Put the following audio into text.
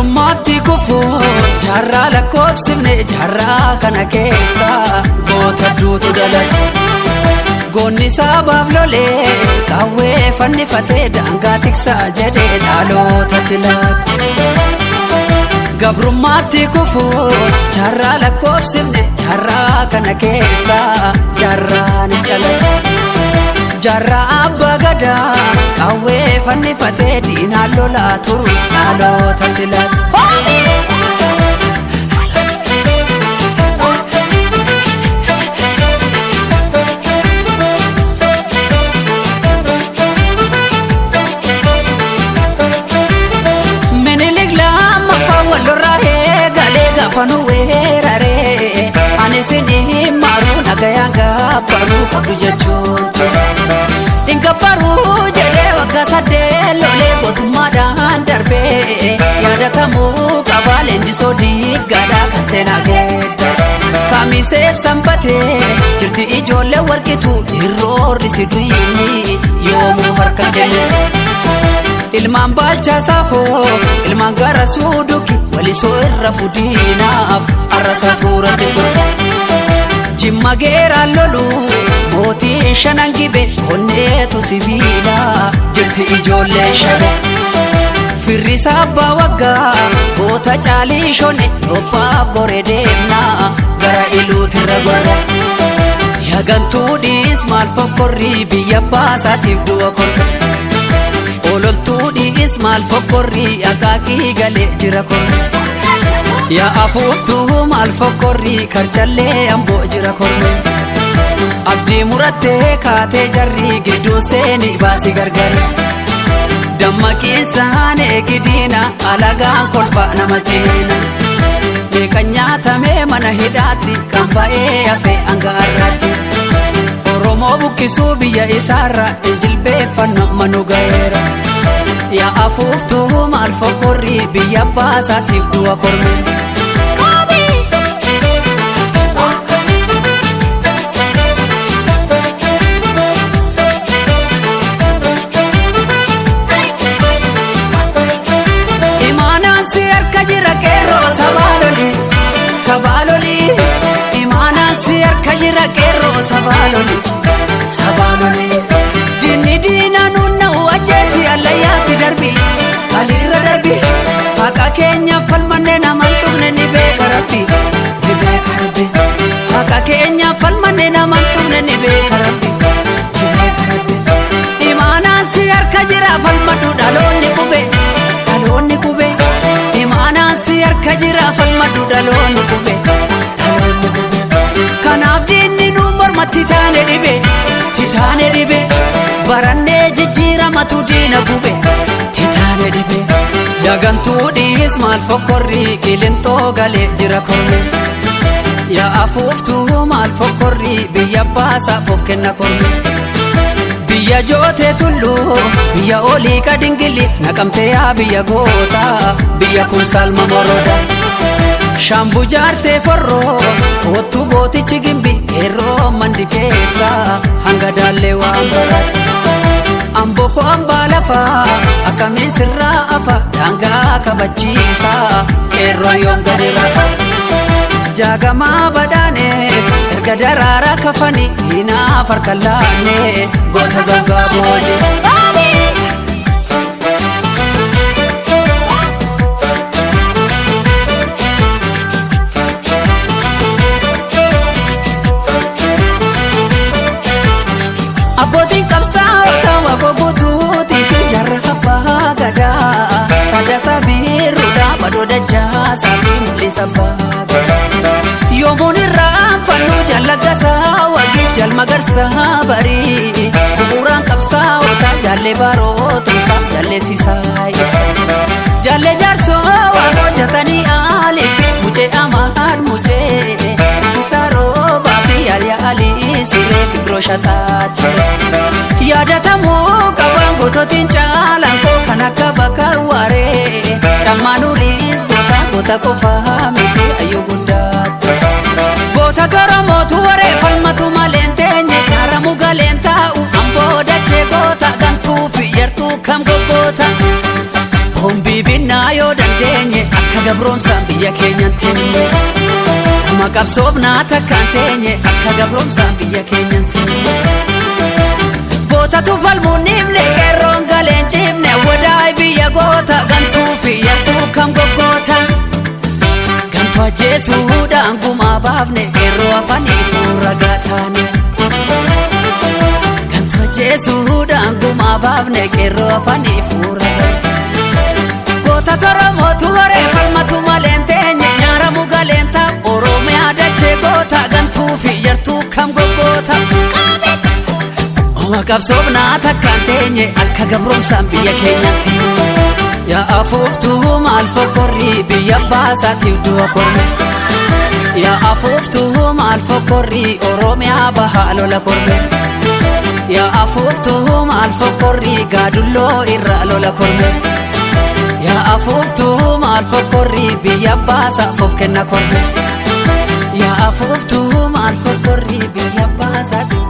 gabrummaatti kufuu jaarraa lakkoofsifne jaarraa kana keessa goota duutu dhalate goonni sabaaf lolee qawwee fannifatee daangaa tiksaa jedhee dhalootatti laate gabrummaatti kufuu jaarraa lakkoofsifne jaarraa kana keessa jaarraanis dhalate jaarraa abbaa gadaa qawwee fannifatee diinaan lolaa turus dhalootatti laate. Fanu weeraree ani sinii maaruu nagayaan gabbaruu qabdu jechuun dinga baruu jedhee waggaa sadee lolee gootummaadhaan darbee yaadatamuu qabaa leenjisoo diiggaadhaa kan seenaa geedda kaamiseef sanbatee jirti ijoollee warqitu irroorri si duyini yoomuu harka kenne ilmaan baalchaa saafoo ilmaan gara suuduki walisoo irra fuudinaaf arrasa fuurate jimma geeraan lolu mootii shanan gibe onneetu sibiila jirti ijoollee shabe firrisaa abbaa waggaa goota caalii shone dhophaaf goree deemnaa gara iluutirra godha yagantuudhiis maal fokkorrii biyya baasaatiif du'a korra ololtuudhiis maal fokkorrii akaakii galee jira korra yaa afuuftuu maal fokkorrii karchallee amboo jira korra abdii murattee kaatee jarrii gidduu seenii baasii gargara dammaqiinsaan eegidiina alagaan kolfa nama ciina beekan nyaatamee mana hidhaatti kan ba'ee hafee hangaarratti oromoo buqqisuu biyya isaarra injilbeeffanna manu gaheera yaa afuuftuu maal fokkorrii biyya baasaatiif du'a korme imaanaan si harka jira qeerroo sabaaloli imaanaan si harka jira qeerroo sabaaloli diinni diina nunna'u ajjeesi allayyaatti darbi aliirra darbi haqa keenya falmanne naman tumne ni beeka rabbi haqa keenya falmanne naman tumne ni beeka rabbi imaanaan si harka jira falmadhu dhaloonni qube imaanaan si harka jira falmadhu dhaloonni qube kanaaf diinni nu mormatti taane dhibe barannee jijjiiramatu diina gube titaane dhibe yagantuudhiis maal fokkorrii qilintoo galee jira korme yaa afuuftuu maal fokkorrii biyya baasaaf of kenna korme biyya jootee tulluu biyya olii qadingiliif naqamtee yaa biyya goota biyya kumsaalma moroda shaambuu jaartee forroo oottuu gootichi gimbi qeerroo mandi keessa hanga daallee waan baraate amboko ambaa lafaa akkamiin sirraa afa daangaa kabachiisa qeerroo yoom gadi rafa jaagamaa badhaane erga daraaraa kafanii hinaaf harka laanne goota zangaa booje abbootiin qabsaa'ota waboguutuutii fi jarra abbaa gadaa fadasa biirruudha badoo dachaasaa fi mul'isa baata yoomuun irraa fannoo jallagasaa wagiif jalmagarsaa barii bu'uuraan qabsaa'ota jaallee baarootuusaa jalleessisaa ibsa jaallee jaarsoo waan hojjetanii aaliif mucee amaan mucee isaaroo fi yaaliyaa alii siree fi birooshataatti yaadatamuu qabaan goototiin caalaan koo kan akka bakar waaree cammaanuriis goota qofaa miti ayyuu guddaatti goota toromootu waree falmatu maleen teenye kaaramu galeen taa'u amboo dachee goota gantuu fi yartuu kam goggoota hombii binnaa yoo dandeenye gabroomsaan biyya keenyatti Kuma qabsoofnaa takkaan teenye akka gabroomsaan biyya keenyatti Gootatu falmuun himne qeerroon galeen cimne wadaay biyya goota gantuu fi yartuu kam goggoota Gantuu ajjeesuudhaan gumaa baafne qeerroo afanii fuuragaa taane Gantuu ajjeesuudhaan gumaa baafne qeerroo afanii fuuragaa Goota toromootu horee falmatu maleen teenye nyaaramu galeen ta'a Oromiyaa dachee goota gantuu fi yartuu kam goggoota Kuma qabsoofnaa takkaan teenye akka gabroomsaan biyya keenyatti Yaa afuuftuu maal fokkorrii biyya baasaatiif du'a korme Yaa afuuftuu maal fokkorrii Oromiyaa bahaa lola korme Yaa afuuftuu maal fokkorrii gaadulloo irra lola korme Yaa afuuftuu maal fokkorrii biyya baasaaf of kenna korme Yaa afuuftuu maal fokkorrii biyya baasaatiif